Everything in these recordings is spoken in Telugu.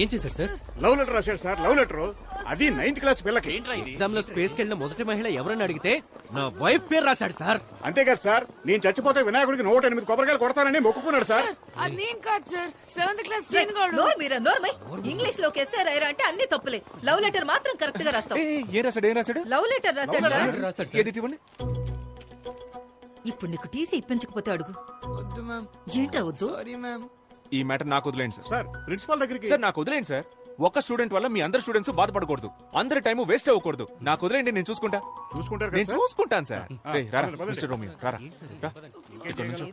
ఏం చేశారు సార్? లవ్ లెటర్ రాశాడు సార్. లవ్ లెటర్ అది 9th క్లాస్ పిల్లకి. ఎగ్జామ్ లో స్పేస్ కెళ్ళిన మొదటి మహిళ ఎవరని అడిగితే నా వైఫ్ పేరు రాశాడు సార్. అంతేకాదు సార్, నేను చచ్చిపోతే వినాయకుడికి 108 కొబ్బరికాయలు కొడతానని మొక్కుకున్నాడు సార్. అది నేను కాదు సార్, 7th క్లాస్ ఇంగ్లీష్ లో కేసారా అంటే అన్ని తప్పులే. లవ్ లెటర్ మాత్రం కరెక్ట్ గా రాస్తావు. ఏం రాశాడు? లవ్ లెటర్ రాశాడు. రాశాడు సార్. ఇప్పుడు నీకు టీసీ ఇప్పించకపోతే అడుగు. వద్దు మ్యామ్. ఏంట్రా వద్దు? Sorry ma'am. ఈ మ్యాటర్ నాకు వదిలేండి సార్. సార్ ప్రిన్సిపాల్ దగ్గరికి. సార్ నాకు వదిలేండి సార్. ఒక స్టూడెంట్ వల్ల మీ అందరు స్టూడెంట్స్ బాధపడకూడదు. అందరి టైం వేస్ట్ అవ్వకూడదు. నాకు వదిలేండి, నేను చూసుకుంటా. చూసుకుంటారు నేను చూసుకుంటాను సార్. ఏయ్, రారా, పదండి. మిస్టర్ రోమియో, రారా. రా. ఇక్కడ నుంచో.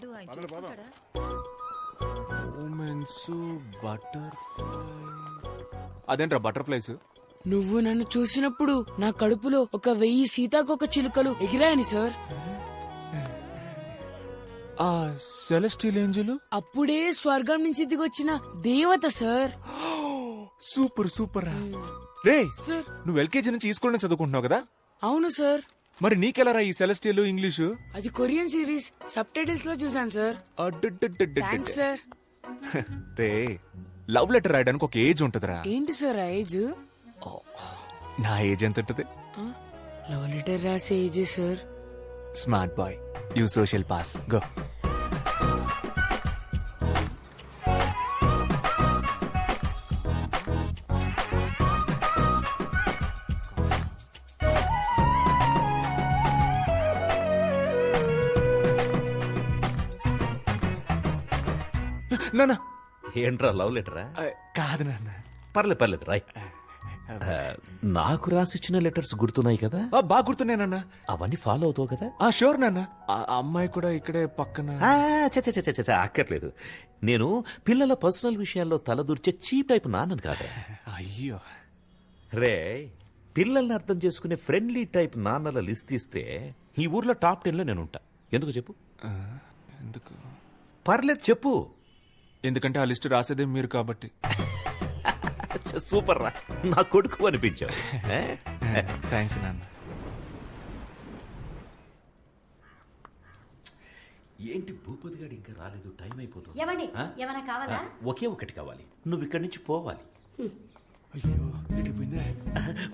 Romance, butterfly. అదేంట్రా బటర్ఫ్లైస్? నువ్వు నన్ను చూసినప్పుడు నా కడుపులో 1000 సీతాకోక చిలుకలు ఎగిరాయని సార్. ఆ సెలెస్టియల్ ఏంజెల్ అప్పుడే స్వర్గం నుంచి దిగొచ్చిన దేవత సార్. సూపర్ సూపర్ రా. రే సార్. నువ్వు ఎల్కేజీ నుంచి ఈ స్కూల్ నుంచి చదువుకుంటున్నావు కదా? అవును సార్. మరి నీకెలారా ఈ సెలెస్టియల్ ఇంగ్లీషు? అది కొరియన్ సిరీస్ సబ్ టైటిల్స్ లో చూసాను సార్. Thanks sir. రే లవ్ లెటర్ రాయడానికి ఒక ఏజ్ ఉంటదిరా. ఏంటి సార్ ఆ ఏజ్? నా ఏజ్ ఎంత ఉంటది? లవ్ లెటర్ రాసే age sir. Smart boy, you social pass, go. నాన్న. ఏంట్రా లవ్ లెటరా? కాదు నాన్న. పర్లేదు రాయ్. నాకు రాసిచ్చిన లెటర్స్ గుర్తున్నాయి కదా? బాగా గుర్తున్నానన్నా. అవన్నీ ఫాలో అవుతావు కదా? షూర్ నాన్న. ఆ అమ్మాయి కూడా ఇక్కడే పక్కన. అక్కర్లేదు. నేను పిల్లల పర్సనల్ విషయాల్లో తలదూర్చే చీప్ టైప్ నాన్నని కాదు. అయ్యో రే, పిల్లల్ని అర్థం చేసుకునే ఫ్రెండ్లీ టైప్ నాన్నల లిస్ట్ ఇస్తే ఈ ఊర్లో టాప్ 10 లో నేను ఉంటా. ఎందుకు చెప్పు? ఎందుకు? పర్లేదు చెప్పు. ఎందుకంటే ఆ లిస్ట్ రాసేదే మీరు కాబట్టి. సూపర్ రా, నా కొడుకు అనిపించావు. థ్యాంక్స్ నాన్న. ఏంటి భూపతి గారు ఇంకా రాలేదు? టైం అయిపోతుంది. ఏమన్నా కావాలా? ఒకే ఒకటి కావాలి. నువ్వు ఇక్కడి నుంచి పోవాలి.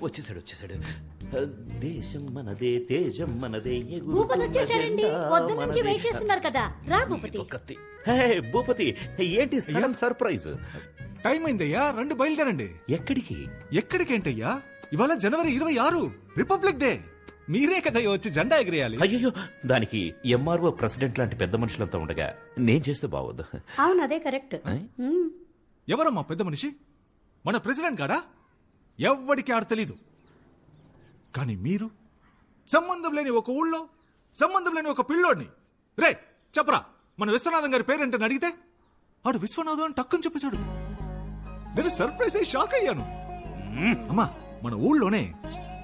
వచ్చేసాడు. దేశం మనదే, తేజం మనదే. భూపతి వచ్చేసారండి. పొద్దు నుంచి వెయిట్ చేస్తున్నారు కదా. రా భూపతి. భూపతి, ఏంటి సడన్ సర్ప్రైజ్? టైం అయిందయ్యా, రండి బయలుదేరండి. ఎక్కడికి? ఎక్కడికేంటయ్యా? ఇవాళ జనవరి 26 రిపబ్లిక్ డే. మీరే కదా వచ్చి జెండా ఎగిరేయాలి. అయ్యో, దానికి ఎంఆర్ఓ ప్రెసిడెంట్ లాంటి పెద్ద మనుషులంతా ఉండగా నేను చేస్తే బాగోదు. అవును, అదే కరెక్ట్. ఎవరమ్మా పెద్ద మనిషి? మన ప్రెసిడెంట్ కాడా? ఎవ్వడికి ఆడ తెలీదు. కానీ మీరు సంబంధం లేని ఒక ఊళ్ళో సంబంధం లేని ఒక పిల్లోడిని రే చెప్పరా మన విశ్వనాథం గారి పేరేంటని అడిగితే ఆడు విశ్వనాథం అని టక్కుని చెప్పేశాడు. నేను సర్ప్రైజ్ అయ్యి షాక్ అయ్యాను. అమ్మా, మన ఊళ్ళోనే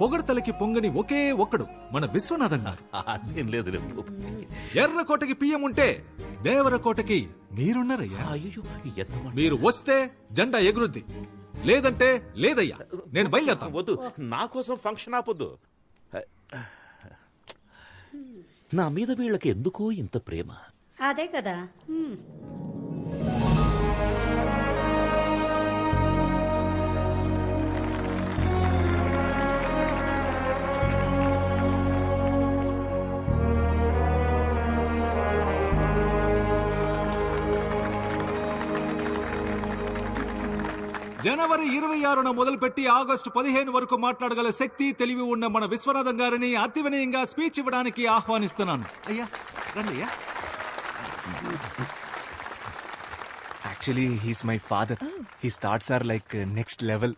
పొగడతలకి పొంగని ఒకే ఒక్కడు మన విశ్వనాథం గారు. అదేం లేదు. ఎర్రకోటకి పియ్యం ఉంటే దేవరకోటకి మీరున్నారయ్యా. అయ్యో, మీరు వస్తే జెండా ఎగురుద్ది, లేదంటే లేదయ్యా. నేను బయలుదేరతాను. వద్దు, నా కోసం ఫంక్షన్ ఆపొద్దు. నా మీద వీళ్ళకి ఎందుకో ఇంత ప్రేమ. అదే కదా. జనవరి 26న మొదలుపెట్టి ఆగస్టు 15 వరకు మాట్లాడగల శక్తి, తెలివి ఉన్న మన విశ్వనాథం గారిని అతి వినయంగా స్పీచ్ ఇవ్వడానికి ఆహ్వానిస్తున్నాను. అయ్యా రండి అయ్యా. Actually he's my father. His thoughts are like next level.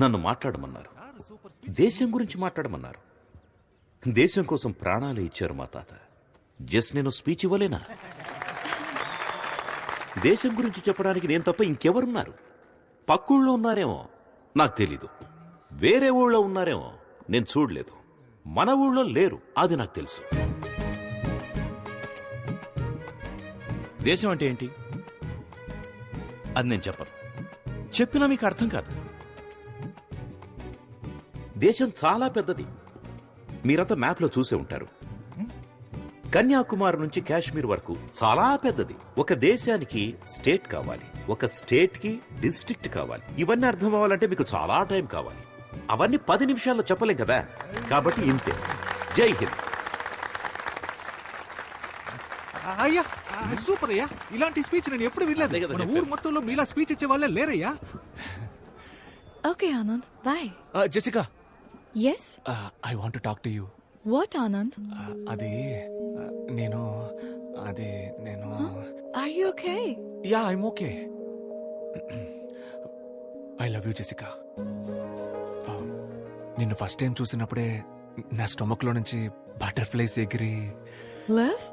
నన్ను మాట్లాడమన్నారు, దేశం గురించి మాట్లాడమన్నారు. దేశం కోసం ప్రాణాలు ఇచ్చారు మా తాత. జస్ట్ నేను స్పీచ్ ఇవ్వలేనా? దేశం గురించి చెప్పడానికి నేను తప్ప ఇంకెవరున్నారు? పక్కూళ్ళో ఉన్నారేమో, నాకు తెలీదు. వేరే ఊళ్ళో ఉన్నారేమో, నేను చూడలేదు. మన ఊళ్ళో లేరు, అది నాకు తెలుసు. దేశం అంటే ఏంటి అది నేను చెప్పను. చెప్పినా మీకు అర్థం కాదు. దేశం చాలా పెద్దది. మీరంతా మ్యాప్లో చూసే ఉంటారు. కన్యాకుమారి నుంచి కాశ్మీర్ వరకు చాలా పెద్దది. ఒక దేశానికి స్టేట్ కావాలి, ఒక స్టేట్ కి డిస్ట్రిక్ట్ కావాలి. ఇవన్నీ అర్థం అవ్వాలంటే మీకు చాలా టైం కావాలి. అవన్నీ 10 నిమిషాల్లో చెప్పలేం కదా. కాబట్టి ఇంతే. జై హింద్. అయ్యా సూపర్ అయ్యా, ఇలాంటి స్పీచ్ నేను ఎప్పుడు వినలేదు. మన ఊరు మొత్తంలో మీలా స్పీచ్ ఇచ్చే వాళ్ళే లేరయ్యా. Okay Anand, bye. Jessica, yes, I want talk to you. What Anand? అది నేను are you okay? Yeah, I'm okay. I love you Jessica. నిన్ను ఫస్ట్ టైం చూసినప్పుడే నా స్టొమక్ లో నుంచి బటర్ఫ్లైస్ ఎగిరి లవ్?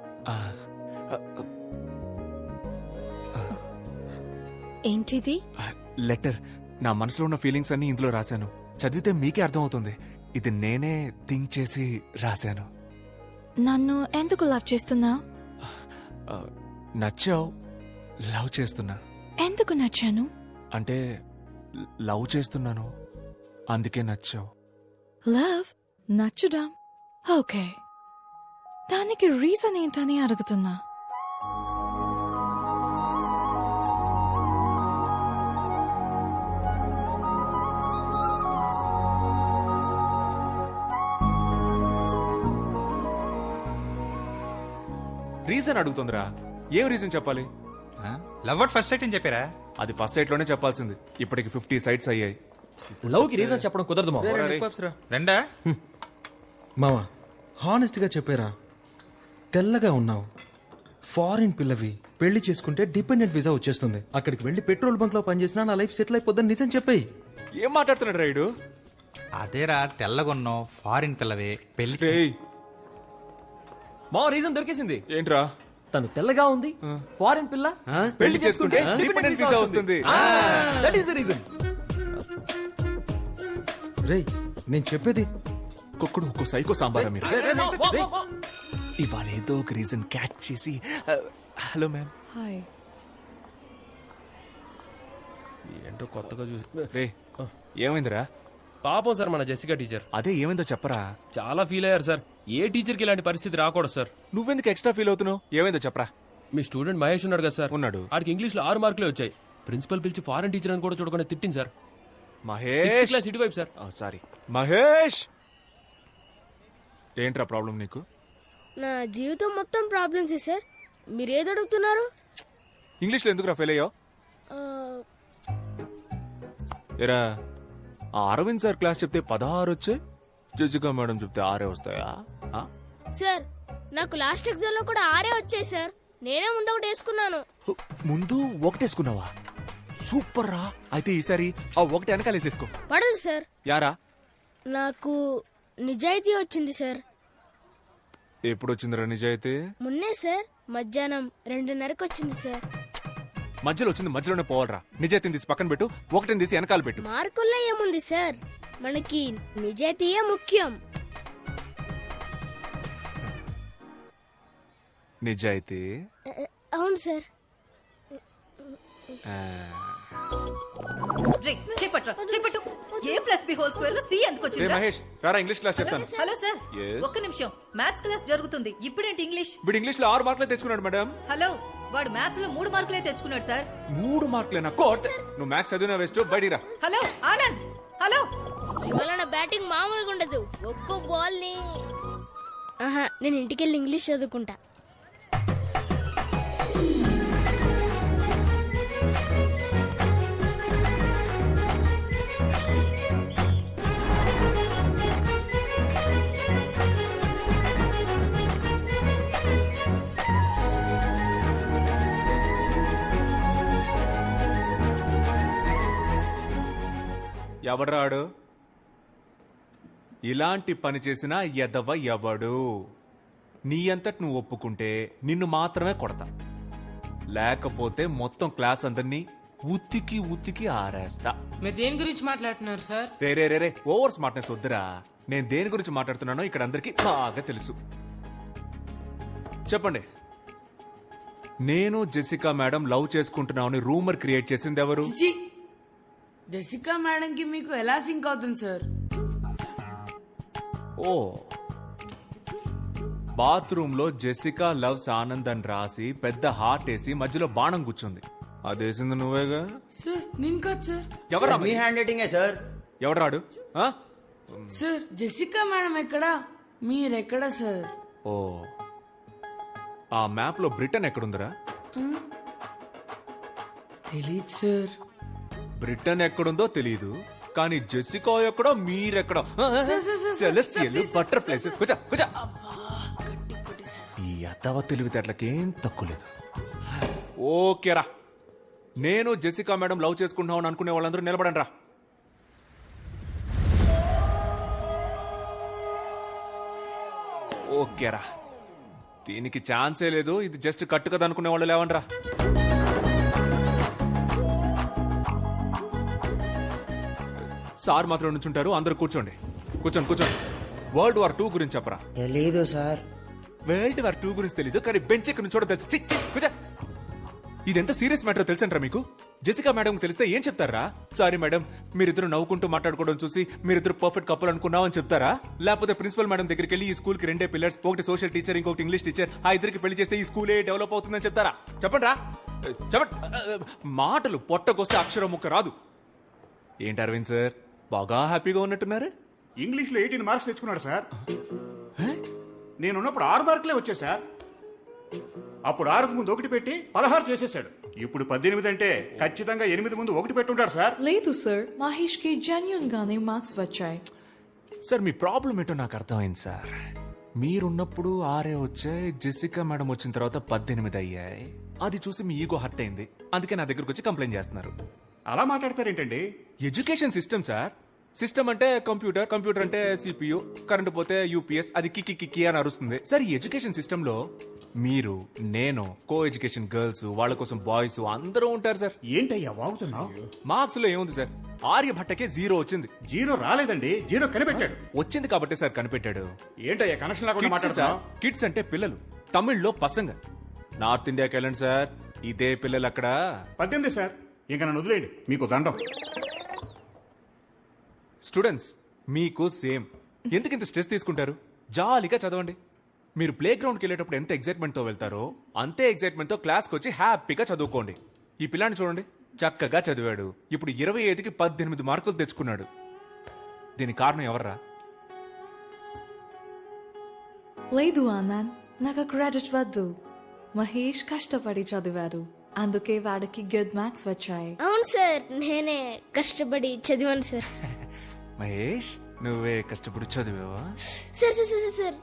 ఏంటిది? లెటర్. నా మనసులో ఉన్న ఫీలింగ్స్ అన్ని ఇందులో రాశాను. చదివితే మీకే అర్థం అవుతుంది. ఇది నేనే థింక్ చేసి రాశాను. నన్ను ఎందుకు లవ్ చేస్తున్నా? నచ్చావు, లవ్ చేస్తున్నా. ఎందుకు నచ్చాను? అంటే లవ్ చేస్తున్నాను, అందుకే నచ్చావు. లవ్ నచ్చుదాం, ఓకే. దానికి రీజన్ ఏంటని అడుగుతున్నా. రీజన్ అడుగుతుందిరా. ఏం రీజన్ చెప్పాలి? లవ్ అట్ ఫస్ట్ సైట్ అని చెప్పారా? అది ఫస్ట్ సైట్ లోనే చెప్పాల్సింది. ఇప్పటికి 50 సైట్స్ అయ్యాయి. లవ్ కి రీజన్ చెప్పడం కుదరదు మావా. రెండా మావా, హానెస్ట్ గా చెప్పారా? తెల్లగా ఉన్నావు, ఫారిన్ పిల్లవి, పెళ్లి చేసుకుంటే డిపెండెంట్ వీసా వచ్చేస్తుంది. అక్కడికి వెళ్లి పెట్రోల్ బంక్ లో పనిచేసినా నా లైఫ్ సెటిల్ అయిపోద్దని నిజం చెప్పాయి. ఏం మాట్లాడుతున్నాడు రైడు? అదేరా, తెల్లగొన్నావు, ఫారిన్ పిల్లవే, పెళ్లి. మా రీజన్ దొరికేసింది. ఏంట్రా? తను తెల్లగా ఉంది, ఫారిన్ పిల్ల, పెళ్లి చేసుకుంటే డిపెండెంట్ వీసా వస్తుంది. That is the reason. రేయ్, నేను చెప్పేది. ఒక్కొక్కడు ఒక్కో సైకో సాంబారా మీరు. ఇవాళ ఏదో ఒక రీజన్ క్యాచ్ చేసి హలో మ్యామ్. హాయ్. ఏంటో కొత్తగా చూసి. రే, ఏమైందిరా? పాపం సార్ మన జెసికా టీచర్. అదే ఏమైందో చెప్పరా. చాలా ఫీల్ అయ్యారు సార్. ఏ టీచర్ కి ఇలాంటి పరిస్థితి రాకూడదు సార్. నువ్వెందుకు ఎక్స్ట్రా ఫీల్ అవుతున్నావు? ఏమైందో చెప్పరా. మీ స్టూడెంట్ మహేష్ ఉన్నాడు కదా సార్. ఉన్నాడు. ఆడికి ఇంగ్లీష్ లో 6 మార్కులే వచ్చాయి. ప్రిన్సిపల్ పిలిచి ఫారెన్ టీచర్ అని కూడా చూడకుండా తిట్టింది సార్. మహేష్ క్లాస్ ఇటువైపు సార్. సారీ మహేష్. ఏంట్రా ప్రాబ్లం నీకు? నా జీవితం మొత్తం ప్రాబ్లమ్స్ సార్. మీరేది అడుగుతున్నారు? ఇంగ్లీష్ లో ఎందుకురా ఫెయిల్ అయ్యావు? ఎరా, ఆ అరవింద్ సార్ క్లాస్ చెప్తే 16 వచ్చాయి, జెసికా మేడం చెప్తే 6 వస్తాయా? సార్, నాకు లాస్ట్ ఎగ్జామ్ లో కూడా 6 వచ్చాయి సార్. నేనే ముందు ఒకటి వేసుకున్నాను. ముందు ఒకటేసుకున్నావా? సూపర్ రా. అయితే ఈసారి ఆ ఒకటి వెనకాలేసేసుకో. పడదు సార్. యారా? నాకు నిజాయితీ వచ్చింది సార్. ఎప్పుడు వచ్చిందిరా నిజాయితీ? మొన్నే సార్, మధ్యాహ్నం 2:30కి వచ్చింది సార్. మధ్యలో వచ్చింది మధ్యలోనే పోవాలరా. నిజాయితీని తీసి పక్కన పెట్టు, ఒకటిని తీసి వెనకాల పెట్టు. మార్కుల్లో ఏముంది సార్, మనకి నిజాయితీయే ముఖ్యం. నిజాయితీ? అవును సార్. చెప్పట్టు. A+B² C ఎందుకు వచ్చింది? మహేష్ రారా, ఇంగ్లీష్ క్లాస్ చెప్తాను. Hello sir, Yes. ఒక్క నిమిషం. మ్యాథ్స్ క్లాస్ జరుగుతుంది. ఇప్పుడేంటి ఇంగ్లీష్? వీడు ఇంగ్లీష్ లో 6 మార్కులే తెచ్చుకున్నాడు మేడం. హలో, వాడు మ్యాథ్స్ లో 3 మార్కులే తెచ్చుకున్నాడు సార్. 3 మార్కులేనా? కోట్. నువ్వు మ్యాథ్స్ చదివినా వేస్ట్, బయటిరా. Hello Anand, hello. ఇవాళ నా బ్యాటింగ్ మామూలుగా ఉండదు. ఒక్కో బాల్ ని నేను ఇంటికెళ్ళి ఇంగ్లీష్ చదువుకుంటా. ఎవడ్రాడు? ఇలాంటి పని చేసిన ఎదవ ఎవడు? నీ అంతటి నువ్వు ఒప్పుకుంటే నిన్ను మాత్రమే కొడతా, లేకపోతే మొత్తం క్లాస్ అందరినీ ఉత్తికి ఉత్తికి ఆరేస్తా. మీరు దేని గురించి మాట్లాడుతున్నారు సార్? రే ఓవర్ స్మార్ట్నెస్ వద్దురా. నేను దేని గురించి మాట్లాడుతున్నానో ఇక్కడ అందరికీ బాగా తెలుసు. చెప్పండి, నేను జెసికా మేడం లవ్ చేసుకుంటున్నామని రూమర్ క్రియేట్ చేసింది ఎవరు? జెసికా మేడం కి మీకు ఎలా సింక్ అవుతుంది సార్? ఓ, బాత్రూమ్ లో జెసికా లవ్స్ ఆనంద్ అని రాసి పెద్ద హార్ట్ వేసి మధ్యలో బాణం కూర్చుంది. అదేసింది నువ్వేగా? సార్ నేను కాదు సార్. ఎవరా మీ హ్యాండ్ రైటింగే సార్. ఎవరాడు? సార్ జెసికా మేడం ఎక్కడా, మీరెక్కడా సార్? ఓ, ఆ మ్యాప్ లో బ్రిటన్ ఎక్కడుందిరా? తెలీదు సార్. బ్రిటన్ ఎక్కడుందో తెలీదు, కానీ జెసికా ఎక్కడో మీరెక్కడో. Celestial butterflies. కూర్చో కూర్చో. ఈ అత్తవ తెలివితేటలకేం తక్కువ లేదు. ఓకేరా, నేను జెసికా మేడం లవ్ చేసుకుంటున్నావు అనుకునే వాళ్ళందరూ నిలబడండి రా. ఓకేరా, దీనికి ఛాన్సే లేదు, ఇది జస్ట్ కట్టు కదా అనుకునే వాళ్ళు లేవండ్రా. సార్ మాత్రం నుంచుంటారు, అందరూ కూర్చోండి. కూర్చోండి కూర్చోండి. వరల్డ్ వార్ 2 గురించి చెప్పరా? తెలీదు సార్. వరల్డ్ వార్ 2 గురించి తెలీదు, కానీ బెంచ్ ఎక్కడ నుంచోడో తెలుసు. కూర్చో. ఇదెంత సీరియస్ మ్యాటర్ తెలుసంటారా మీకు? జెసికా మేడం తెలిస్తే ఏం చెప్తారా? సారీ మేడం, మీరిద్దరు నవ్వుకుంటూ మాట్లాడుకోవడం చూసి మీరిద్దరు పర్ఫెక్ట్ కపుల్ అనుకున్నామని చెప్తారా? లేకపోతే ప్రిన్సిపల్ మేడం దగ్గరికి వెళ్ళి ఈ స్కూల్ కి 2 పిల్లర్స్, ఒకటి సోషల్ టీచర్, ఇంకొకటి ఇంగ్లీష్ టీచర్, ఆ ఇద్దరికి పెళ్లి చేస్తే ఈ స్కూలే డెవలప్ అవుతుందని చెప్తారా? చెప్పండి రా, చెప్పండి. మాటలు పొట్టకొస్తే అక్షరం ముక్క రాదు. ఏంటి అరవింద్ సార్, బాగా హ్యాపీగా ఉన్నట్టున్నారు? ఇంగ్లీష్ లో 18 మార్క్స్ తెచ్చుకున్నాడు సార్. నేనున్నప్పుడు 6 మార్కులే వచ్చాయి సార్. అప్పుడు 6కు ముందు 1 పెట్టి 16 చేసేసాడు. ఇప్పుడు 18 అంటే ఖచ్చితంగా 8 ముందు 1 పెట్టి ఉంటాడు సార్. లేదు సార్, మహేష్ కి జెన్యూన్ గానే మార్క్స్ వచ్చాయి. సార్ మీ ప్రాబ్లం ఏంటో నాకు అర్థమైంది సార్. మీరున్నప్పుడు 6 వచ్చాయి, జెసికా మేడం వచ్చిన తర్వాత 18 అయ్యాయి. అది చూసి మీ ఈగో హర్ట్ అయింది, అందుకే నా దగ్గరకు వచ్చి కంప్లైంట్ చేస్తున్నారు. అలా మాట్లాడతారేంటండి? Education system sir. సిస్టమ్ అంటే కంప్యూటర్, కంప్యూటర్ అంటే సిపియు, కరెంట్ పోతే యూపీఎస్, అది కిక్కి కిక్కి అని అరుస్తుంది. సార్ ఈ ఎడ్యుకేషన్ సిస్టమ్ లో మీరు, నేను, కో ఎడ్యుకేషన్ గర్ల్స్, వాళ్ళ కోసం బాయ్స్ అందరూ ఉంటారు సార్. ఏంటయ్యా వాగుతున్నావు? మార్క్స్ లో ఏముంది సార్, ఆర్యభట్టకే 0 వచ్చింది. 0 రాలేదండి, 0 కనిపెట్టాడు. వచ్చింది కాబట్టి సార్ కనిపెట్టాడు. ఏంటయ్యా కనెక్షన్ లేకుండా మాట్లాడుతున్నావు? కిడ్స్ అంటే పిల్లలు, తమిళ్లో పసంగ. నార్త్ ఇండియాకి వెళ్ళండి సార్, ఇదే పిల్లలు అక్కడ. 18 సార్, ఇంకా నన్ను వదిలేయండి, మీకు దండం. స్టూడెంట్స్ మీకు సేమ్. ఎందుకు ఇంత స్ట్రెస్ తీసుకుంటారు? జాలీగా చదవండి. మీరు ప్లే గ్రౌండ్కి వెళ్ళేటప్పుడు ఎంత ఎక్సైట్మెంట్ తో వెళ్తారో అంతే ఎక్సైట్మెంట్ తో క్లాస్కి వచ్చి హ్యాపీగా చదువుకోండి. ఈ పిల్లాన్ని చూడండి, చక్కగా చదివాడు, ఇప్పుడు 25కి 18 మార్కులు తెచ్చుకున్నాడు. దీని కారణం ఎవర్రా? లేదు ఆనంద్, నాకు క్రెడిట్ వద్దు. మహేష్ కష్టపడి చదివాడు, అందుకే వాడికి గుడ్ మార్క్స్ వచ్చాయి. అవును సార్, నేనే కష్టపడి చదివాను సార్. మహేష్, నువ్వే కష్టపడి చదివావా? Sir sir sir sir,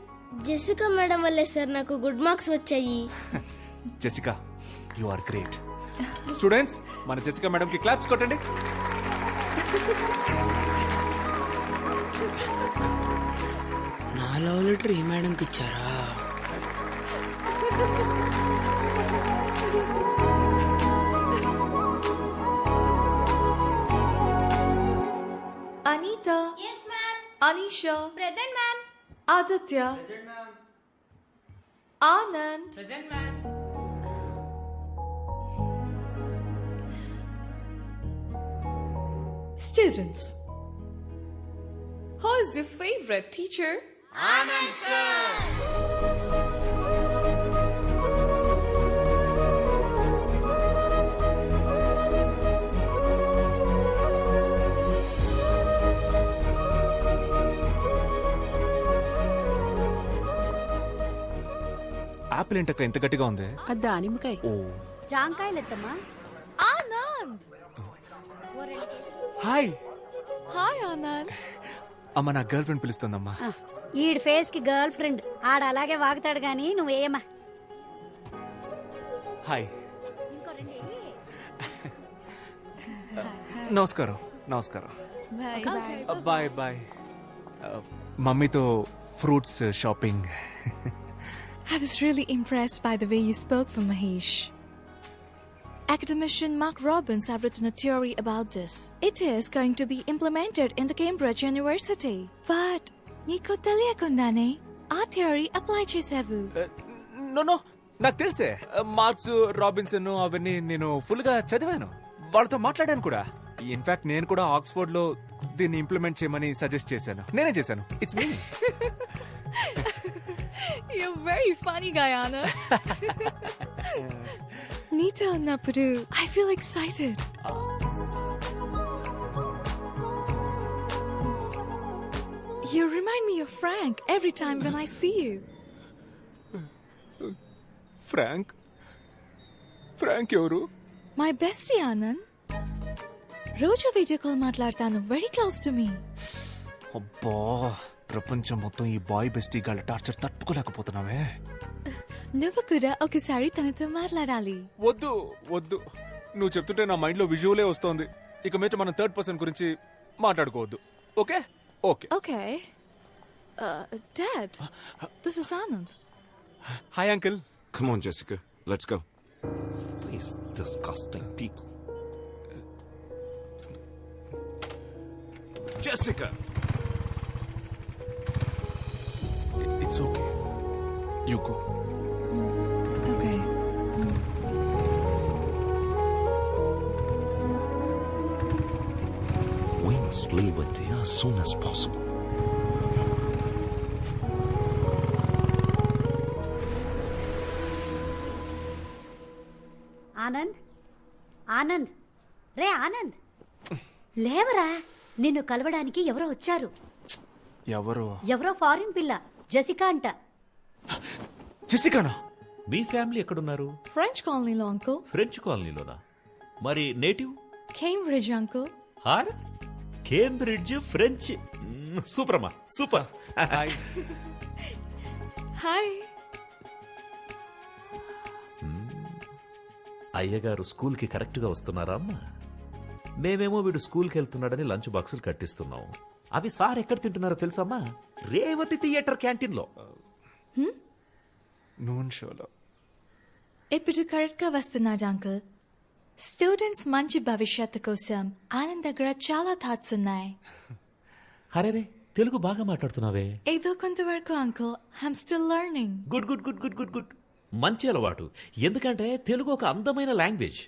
Jessica madam వల్లే సార్ నాకు గుడ్ మార్క్స్ వచ్చాయి. Jessica, you are great. Students, మన జెసికా మేడం కి క్లాప్స్ కొట్టండి. నా లవ్ లెటర్ ఈ మేడంకి ఇచ్చారా? Anitha, Anisha, present ma'am. Aditya, Anand, students. Who is your favorite teacher? Anand sir. Apple ఏంటక్క ఇంత గట్టిగా ఉంది? దానిమ్మకాయ. ఓ, జాంకాయలెత్తమ్మా. ఆనంద్. హాయ్. హాయ్ ఆనంద్. అమ్మ, నా గర్ల్ ఫ్రెండ్ పిలుస్తుందమ్మా. ఈడి ఫేస్ కి గర్ల్ ఫ్రెండ్, ఆడ అలాగే వాగుతాడు గాని నువ్వేమా. హాయ్. నమస్కారం. నమస్కారం. Bye bye. మమ్మీతో fruits shopping. I was really impressed by the way you spoke for Mahesh. Academician Mark Robbins have written a theory about this. It is going to be implemented in the Cambridge University. But నీకు తెలియకుండానే ఆ థియరీ అప్లై చేసావు. నో, నాకు తెలుసే. మార్క్స్, రాబిన్సన్ అవన్నీ నేను ఫుల్ గా చదివాను, వాళ్ళతో మాట్లాడాను కూడా. ఇన్ఫాక్ట్ నేను కూడా ఆక్స్ఫోర్డ్ లో దీన్ని ఇంప్లిమెంట్ చేయమని సజెస్ట్ చేశాను. నేనే చేశాను. It's me. You're very funny, Guyana. Nita Napadu, I feel excited. You remind me of Frank every time when I see you. Frank Frank ఎవరు? My bestie, Anand. రోజు వీడియో కాల్ మాట్లాడతాను. Very close to me. అబ్బా, ప్రపంచం మొత్తం ఈ బాయ్ బెస్టీ గాళ్ళ టార్చర్ తట్టుకోలేకపోతున్నావే. నువ్వు కూడా ఒకసారి తనతో మాట్లాడాలి. వద్దు వద్దు, నువ్వు చెప్తుంటే నా మైండ్ లో విజువలే వస్తోంది. ఇక మీద మనం థర్డ్ పర్సన్ గురించి మాట్లాడుకోవద్దు. Okay okay. Okay. Dad, this is Anand. Hi uncle. Come on, Jessica. Let's go. These disgusting people. Jessica! It's okay. You go. Okay. We must leave India as soon as possible. Anand Anand రే ఆనంద్ లేవరా, నిన్ను కలవడానికి ఎవరో వచ్చారు. ఎవరో ఫారిన్ పిల్ల, జెసికా అంట. జెసికానా? మీ ఫ్యామిలీ ఎక్కడున్నారు? French colony లో uncle. ఫ్రెంచ్ కాలనీలోనా? మరి నేటివ్? Cambridge uncle. హార్ కేంబ్రిడ్జ్ ఫ్రెంచ్. సూపర్ అమ్మా, సూపర్. హాయ్. Hi. అయ్యగారు స్కూల్కి కరెక్ట్గా వస్తున్నారా అమ్మా? మేమేమో వీడు స్కూల్కి వెళ్తున్నాడని లంచ్ బాక్సులు కట్టిస్తున్నాం. అవి సార్ ఎక్కడ తింటున్నారో తెలుసమ్మా? రేవతి థియేటర్ క్యాంటీన్లో. నూన్ షోలో. ఇప్పుడు కరెక్ట్ గా వస్తున్నాడు అంకుల్. స్టూడెంట్స్ మంచి భవిష్యత్తు కోసం ఆనంద్ దగ్గర చాలా థాట్స్ ఉన్నాయి. అరే తెలుగు బాగా మాట్లాడుతున్నావే. ఏదో కొంతవరకు uncle. I'm still learning. Good good good good good good. మంచి అలవాటు. ఎందుకంటే తెలుగు ఒక అందమైన లాంగ్వేజ్.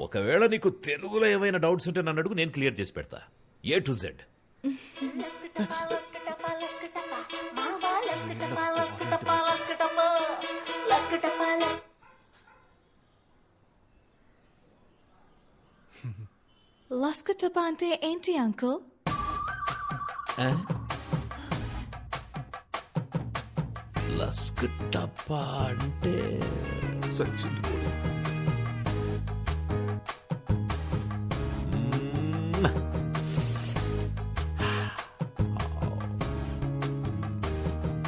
ఒకవేళ నీకు తెలుగులో ఏమైనా డౌట్స్ ఉంటే నన్ను అడుగు, నేను క్లియర్ చేసి పెడతా. A to Z. లస్కటప అంటే ఏంటి అంకుల్? లస్క్ టప్పా అంటే సచిన్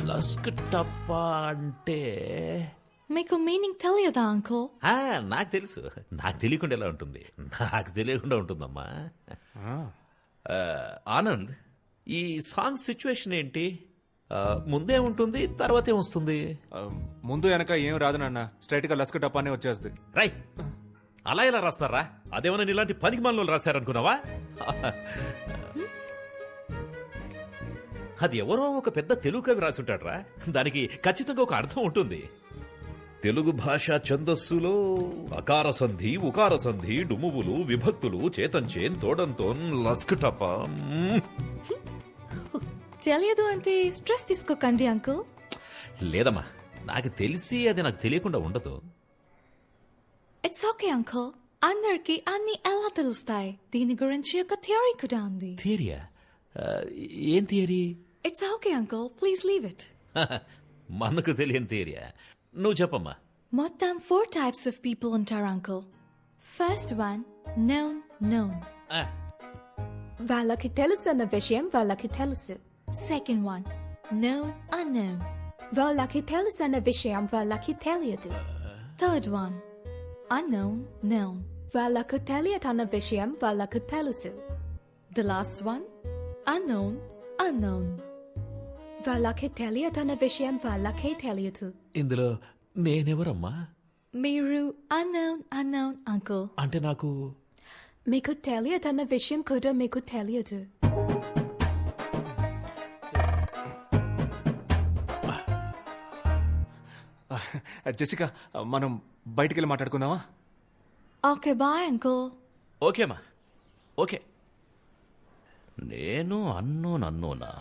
లస్క్ టప్పా అంటే మీకు మీనింగ్ తెలియదా అంకుల్? నాకు తెలుసు. నాకు తెలియకుండా ఎలా ఉంటుంది? నాకు తెలియకుండా ఉంటుందమ్మా. ఆనంద్, ఈ సాంగ్ సిచ్యువేషన్ ఏంటి? ముందే ఉంటుంది, తర్వాత ఏమొస్తుంది? ముందు వెనక ఏం రాదు నాన్న, స్ట్రైట్ గా లస్క టపానే వచ్చేస్తుంది. రై, అలా ఎలా రాస్తారా? అదేమన్నా ఇలాంటి పనికి మనలో రాశారనుకున్నావా? అది ఎవరో ఒక పెద్ద తెలుగు కవి రాసుంటాడ్రా. దానికి ఖచ్చితంగా ఒక అర్థం ఉంటుంది. తెలుగు భాష ఛందస్సులో అకార సంధి, ఉకార సంధి, డుమువులు, విభక్తులు, చేతంచేన్, తోడంతోన్, లస్కటప. తెలియదు అంటే స్ట్రెస్ తీసుకోకండి అంకుల్. లేదమ్మా, నాకు తెలిసి అది నాకు తెలియకుండా ఉండదు. It's okay uncle. అందరికి అన్ని ఎలా తెలుస్తాయి? దీని గురించి ఒక థియరీ కూడా ఉంది. థియరీయా? ఏం theory? It's okay uncle, please leave it. మనకు తెలియని థియరీయా? నువ్వు చెప్పమ్మా. మొత్తం 4 types of people ఉంటారు అంకుల్. First one known. వాళ్ళకి తెలుసు అన్న విషయం వాళ్ళకి తెలుసు. Second one unknown. వాళ్ళకి తెలుసు అన్న విషయం వాళ్ళకి తెలియదు. Third one known. వాళ్ళకు తెలియదన్న విషయం వాళ్ళకు తెలుసు. The last one unknown. వాళ్ళకి తెలియదన్న విషయం వాళ్ళకే తెలియదు. ఇందులో నేనెవరమ్మా? మీరు unknown అంకుల్. అంటే నాకు మీకు తెలియదన్న విషయం కూడా మీకు తెలియదు. జెసికా, మనం బయటికి వెళ్ళి మాట్లాడుకుందామా? Okay bye uncle. ఓకేమ్మా, ఓకే. నేను అన్నోనా?